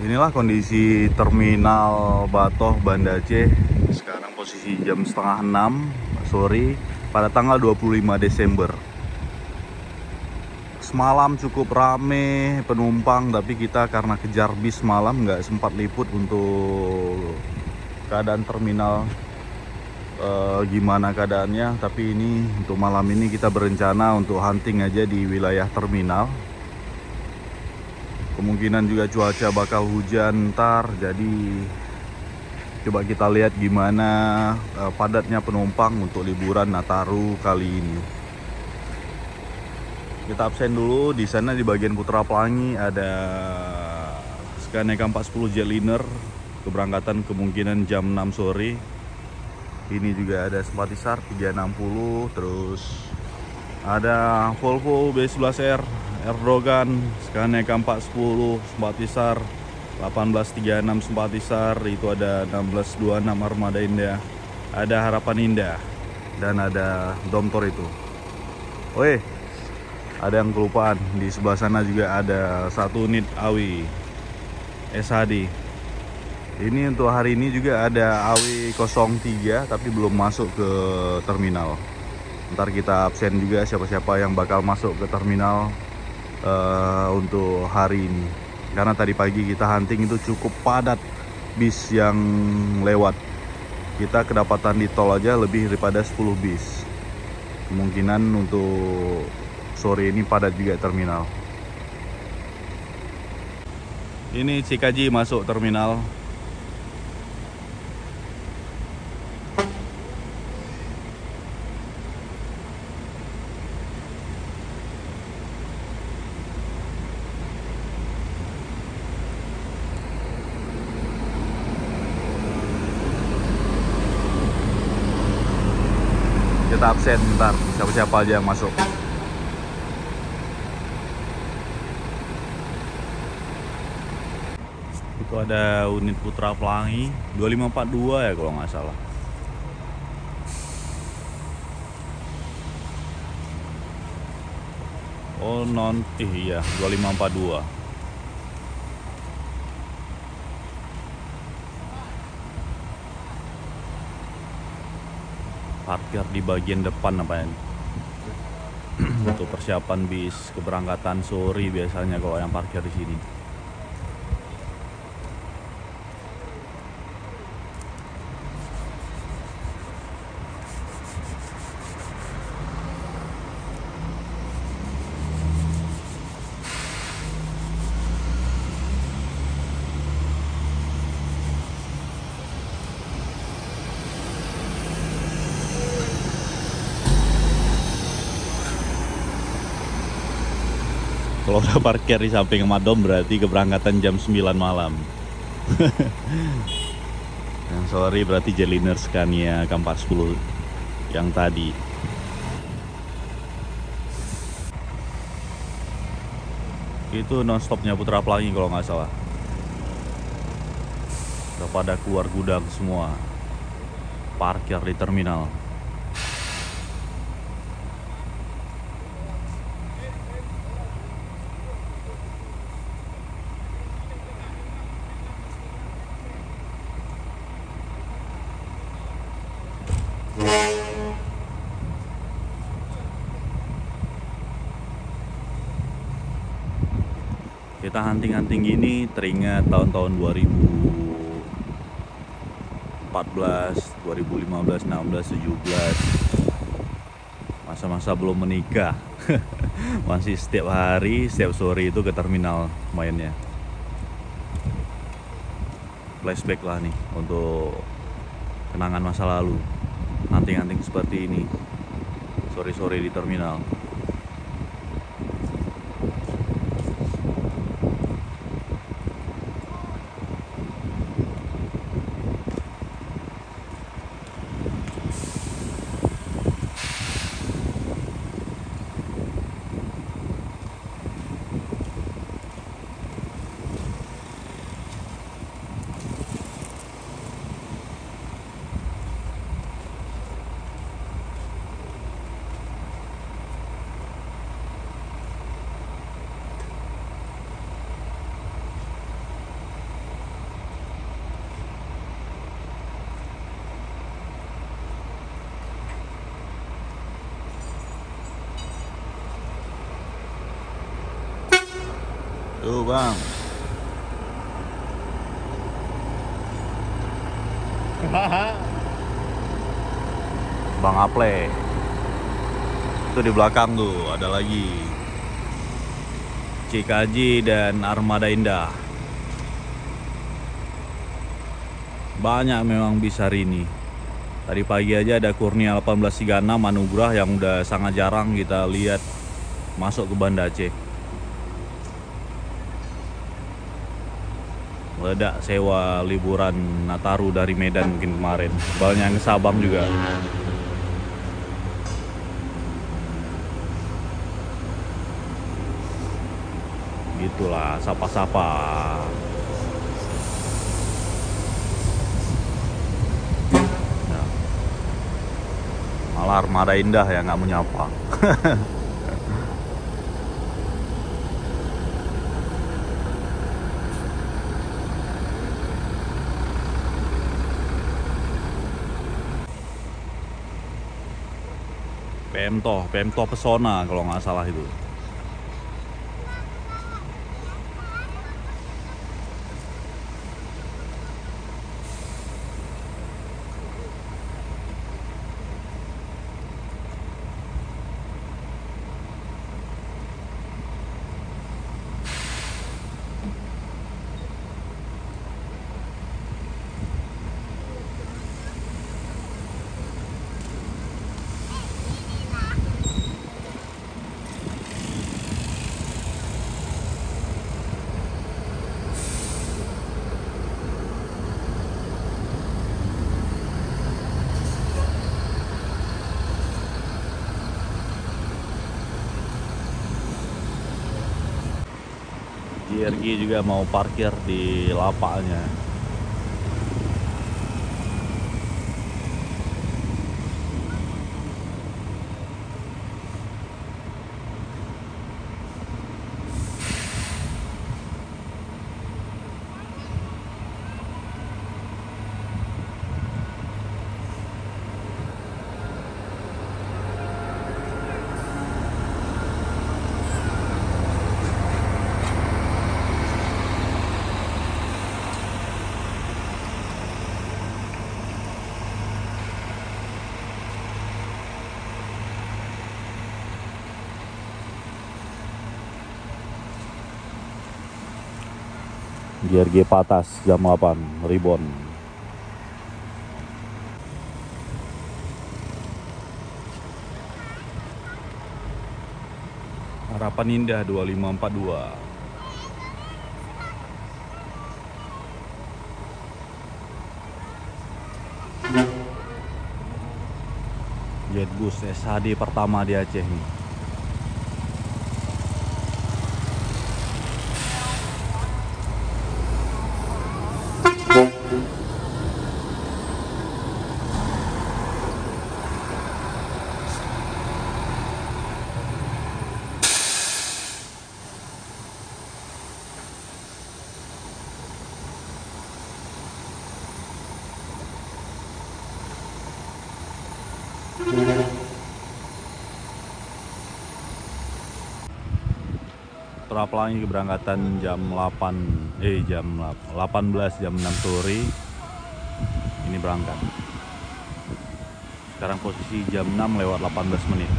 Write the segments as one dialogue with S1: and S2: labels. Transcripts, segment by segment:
S1: Inilah kondisi terminal Batoh Banda Aceh. Sekarang posisi jam setengah 6 sore pada tanggal 25 Desember. Semalam cukup rame penumpang, tapi kita karena kejar bis malam nggak sempat liput untuk keadaan terminal gimana keadaannya. Tapi ini untuk malam ini kita berencana untuk hunting aja di wilayah terminal. Kemungkinan juga cuaca bakal hujan ntar, jadi coba kita lihat gimana padatnya penumpang untuk liburan Nataru kali ini. Kita absen dulu. Di sana di bagian Putra Pelangi ada Scania K40 Jetliner, keberangkatan kemungkinan jam 6 sore. Ini juga ada Simpatisar 360, terus ada Volvo B11R Erdogan, Scania K40 Simpatisar 1836 Simpatisar, itu ada 1626 Armada Indah, ada Harapan Indah, dan ada Domtor itu. Woi, ada yang kelupaan, di sebelah sana juga ada satu unit AW SHD. Ini untuk hari ini juga ada AW 03 tapi belum masuk ke terminal. Ntar kita absen juga siapa-siapa yang bakal masuk ke terminal untuk hari ini, karena tadi pagi kita hunting itu cukup padat bis yang lewat. Kita kedapatan di tol aja lebih daripada 10 bis. Kemungkinan untuk sore ini padat juga terminal. Ini Cikaji masuk terminal. Kita absen ntar siapa-siapa aja yang masuk. Itu ada unit Putra Pelangi 2542 ya kalau nggak salah. Oh iya 2542. Parkir di bagian depan apa ini? Untuk persiapan bis keberangkatan sore biasanya kalau yang parkir di sini. Kalau udah parkir di samping Madom berarti keberangkatan jam 9 malam. Yang sorry berarti Jetliner Scania K40 yang tadi. Itu non-stopnya Putra Pelangi kalau nggak salah. Udah pada keluar gudang semua. Parkir di terminal. Kita hunting-hunting gini teringat tahun-tahun 2014, 2015, 16, 17. Masa-masa belum menikah. Masih setiap hari, setiap sore itu ke terminal mainnya. Flashback lah nih untuk kenangan masa lalu. Hunting-hunting seperti ini. Sore-sore di terminal. Tuh bang. Bang Aple. Itu di belakang tuh ada lagi CKJ dan Armada Indah. Banyak memang bis hari ini. Tadi pagi aja ada Kurnia 1836 Anugrah yang udah sangat jarang kita lihat masuk ke Banda Aceh. Meledak sewa liburan Nataru dari Medan mungkin kemarin. Banyak yang ke Sabang juga. Gitulah, sapa-sapa. Nah, malah Armada Indah ya nggak mau nyapa. PMTO Pesona kalau nggak salah itu. JRG juga mau parkir di lapaknya. JRG Patas jam 8 Ribon. Harapan Indah 2542. Jetbus SHD pertama di Aceh nih. Putra Pelangi keberangkatan jam 18 jam 6 sore ini berangkat. Sekarang posisi jam 6 lewat 18 menit.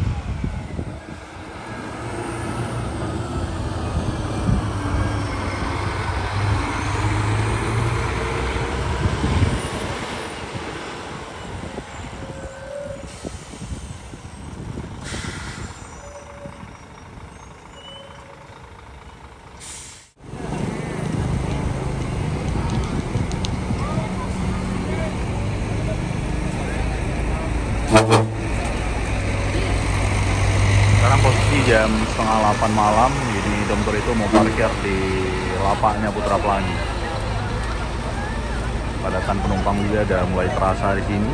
S1: Sekarang posisi jam 7:30 malam. Ini Domtor itu mau parkir di lapaknya Putra Pelangi. Padatan penumpang juga udah mulai terasa di sini.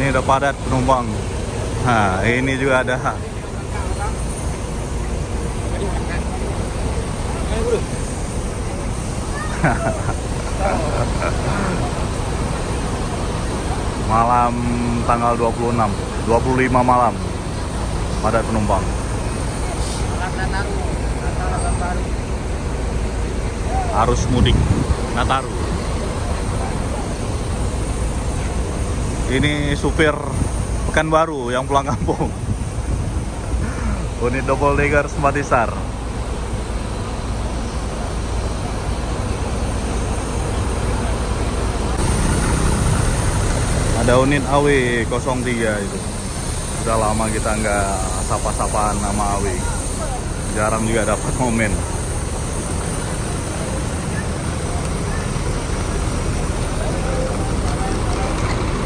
S1: Ini udah padat penumpang. Nah, ini juga ada. Malam tanggal 26, 25 malam padat penumpang. Arus mudik Nataru. Ini supir Pekanbaru yang pulang kampung. Unit double decker Sempatisar. Ada unit AW03 itu. Udah lama kita nggak sapa-sapaan nama AW. Jarang juga dapat momen.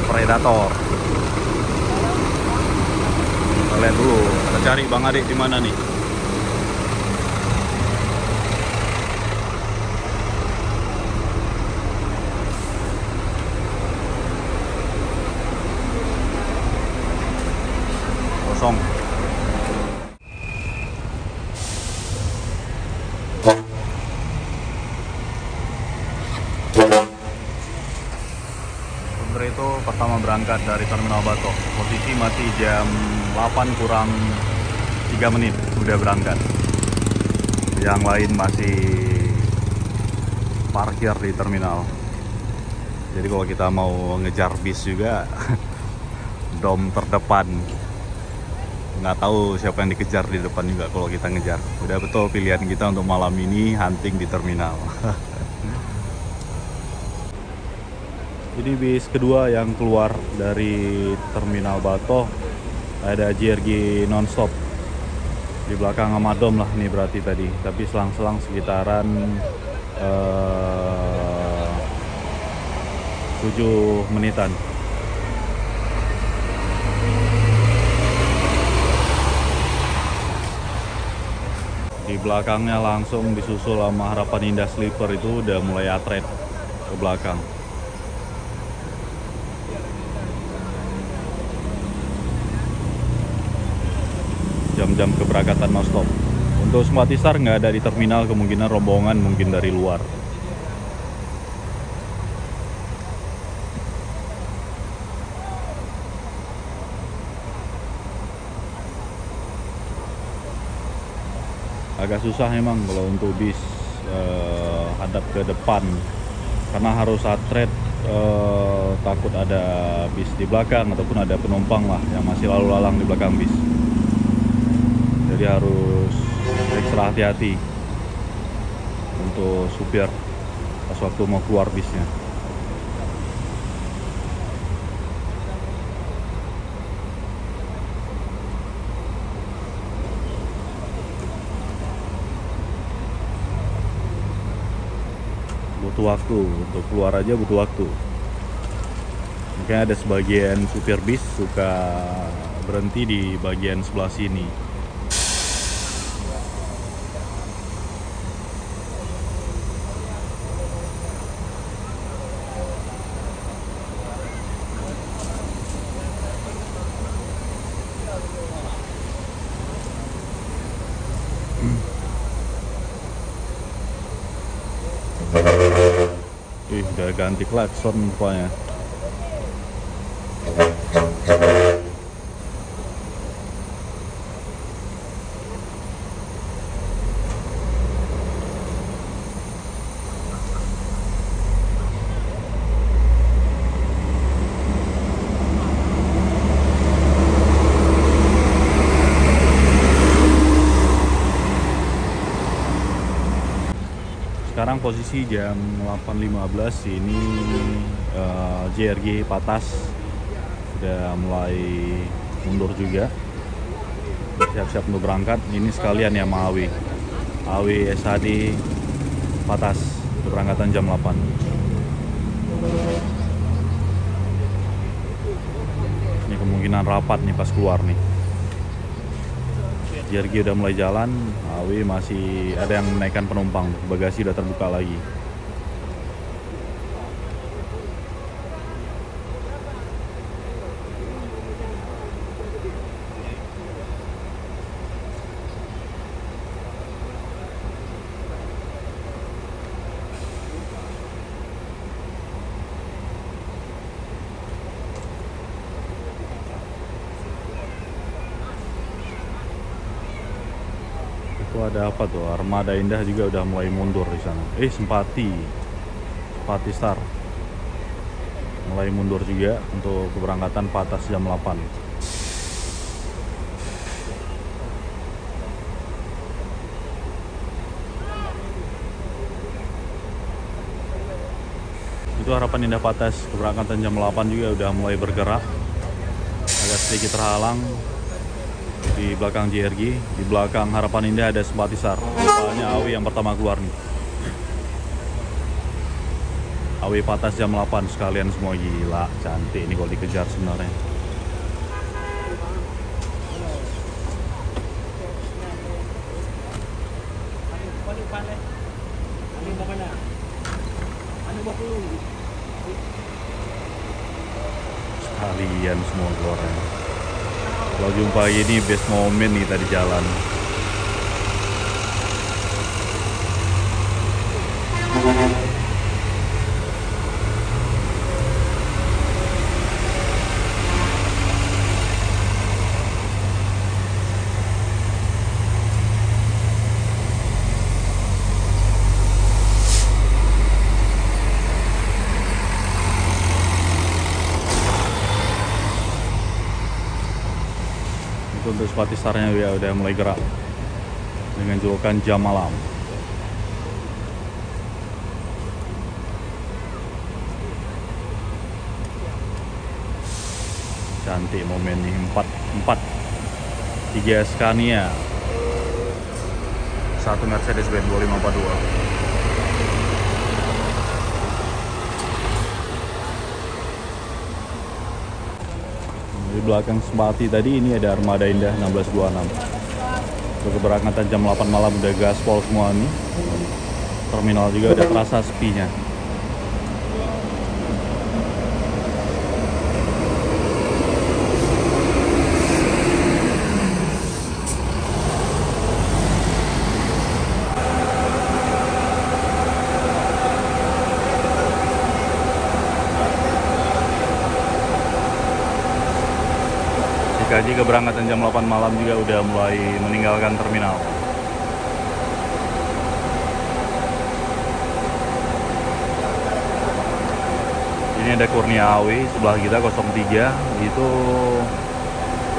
S1: Predator. Kita lihat dulu. Kita cari Bang Adik di mana nih? Kosong. Sebenarnya itu pertama berangkat dari Terminal Batok. Posisi masih jam 8 kurang 3 menit udah berangkat. Yang lain masih parkir di terminal. Jadi kalau kita mau ngejar bis juga dom terdepan, nggak tahu siapa yang dikejar di depan juga kalau kita ngejar. Udah betul pilihan kita untuk malam ini hunting di terminal. Ini bis kedua yang keluar dari Terminal Batok. Ada JRG nonstop di belakang Amadom lah nih berarti tadi. Tapi selang-selang sekitaran 7 menitan. Di belakangnya langsung disusul sama Harapan Indah Sleeper, itu udah mulai atret ke belakang. Jam-jam keberangkatan nonstop. Untuk Sempatisar nggak ada di terminal, kemungkinan rombongan mungkin dari luar. Agak susah emang kalau untuk bis hadap ke depan, karena harus atret, takut ada bis di belakang ataupun ada penumpang lah yang masih lalu lalang di belakang bis. Jadi harus ekstra hati-hati untuk supir pas waktu mau keluar bisnya. Butuh waktu untuk keluar aja, butuh waktu. Makanya ada sebagian supir bis suka berhenti di bagian sebelah sini. Udah ganti klakson rupanya. Sekarang posisi jam 8.15, ini JRG Patas udah mulai mundur juga, siap-siap untuk berangkat. Ini sekalian ya sama AW SHD Patas, keberangkatan jam 8. Ini kemungkinan rapat nih pas keluar nih. JRG udah mulai jalan, AW masih ada yang menaikkan penumpang, bagasi udah terbuka lagi. ada apa tuh? Armada Indah juga udah mulai mundur di sana. Simpati Star mulai mundur juga untuk keberangkatan Patas jam 8. Itu Harapan Indah Patas keberangkatan jam 8 juga udah mulai bergerak. Agak sedikit terhalang di belakang JRG. Di belakang Harapan Indah ada Simpati Star. Soalnya Awi yang pertama keluar nih. Awi Patas jam 8 sekalian semua. Gila, cantik ini kalau dikejar sebenarnya. Sekalian semua keluarnya. Kalau jumpa ini best moment nih tadi jalan. Untuk Simpati Starnya ya udah mulai gerak dengan julukan Jam Malam. Cantik momen nih, 3 Scania, 1 Mercedes-Benz 2542. Di belakang Simpati tadi ini ada Armada Indah 1626. Untuk keberangkatan jam 8 malam udah gaspol semua nih. Terminal juga udah terasa sepinya. Gaji keberangkatan jam 8 malam juga udah mulai meninggalkan terminal. Ini ada Kurnia Awi sebelah kita 03, itu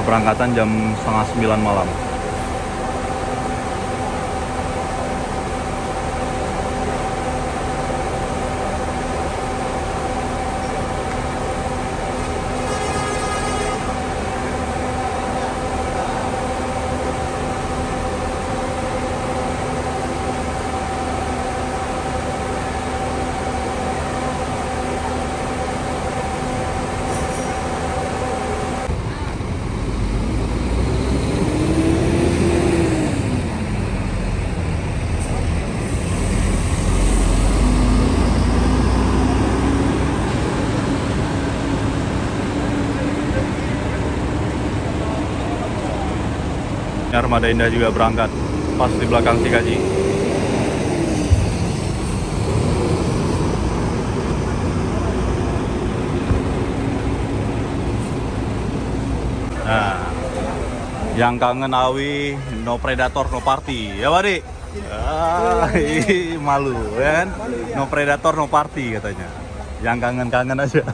S1: keberangkatan jam 8:30 malam. Armada Indah juga berangkat pas di belakang Cikaji. Nah, yang kangen Awi, no predator no party ya Pak Dik? Malu kan? No predator no party katanya. Yang kangen-kangen aja.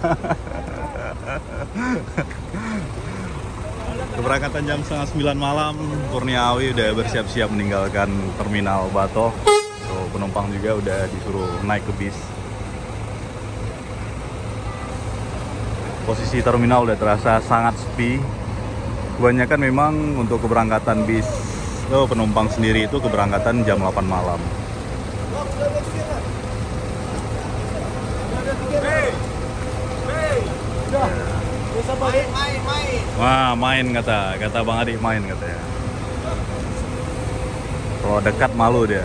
S1: Keberangkatan jam 8:30 malam, Kurnia Awi udah bersiap-siap meninggalkan terminal Batok. So, penumpang juga udah disuruh naik ke bis. Posisi terminal udah terasa sangat sepi. Kebanyakan memang untuk keberangkatan bis penumpang sendiri itu keberangkatan jam 8 malam. Wah, main kata Bang Adi, main katanya. Kalau dekat malu dia.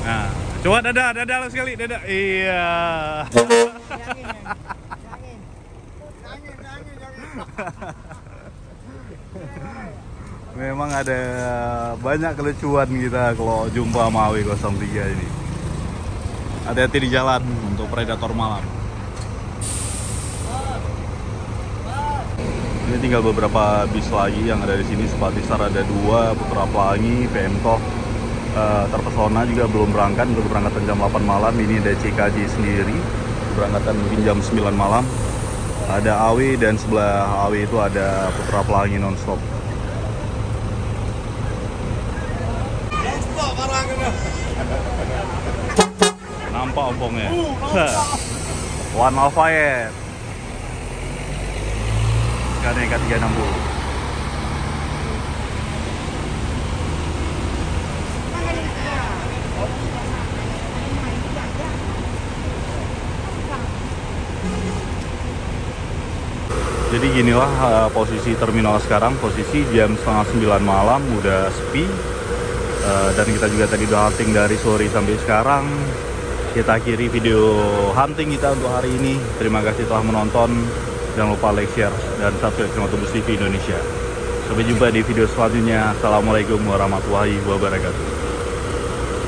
S1: Nah, coba dada sekali, dada. Iya. memang ada banyak kelucuan kita kalau jumpa sama AW03 ini. Hati-hati di jalan untuk predator malam. Ini tinggal beberapa bis lagi yang ada di sini. Sepatisar ada 2, Putra Pelangi, Pemtoh, Terpesona juga belum berangkat untuk keberangkatan jam 8 malam. Ini ada CKJ sendiri, keberangkatan mungkin jam 9 malam. Ada AW dan sebelah AW itu ada Putra Pelangi nonstop. Nampak ompongnya. One Alphabet. Sekarang K360. Jadi ginilah posisi terminal sekarang. Posisi jam setengah 9 malam, udah sepi. Dan kita juga tadi udah hunting dari sore sampai sekarang. Kita akhiri video hunting kita untuk hari ini. Terima kasih telah menonton. Jangan lupa like, share, dan subscribe channel Tubus TV Indonesia. Sampai jumpa di video selanjutnya. Assalamualaikum warahmatullahi wabarakatuh.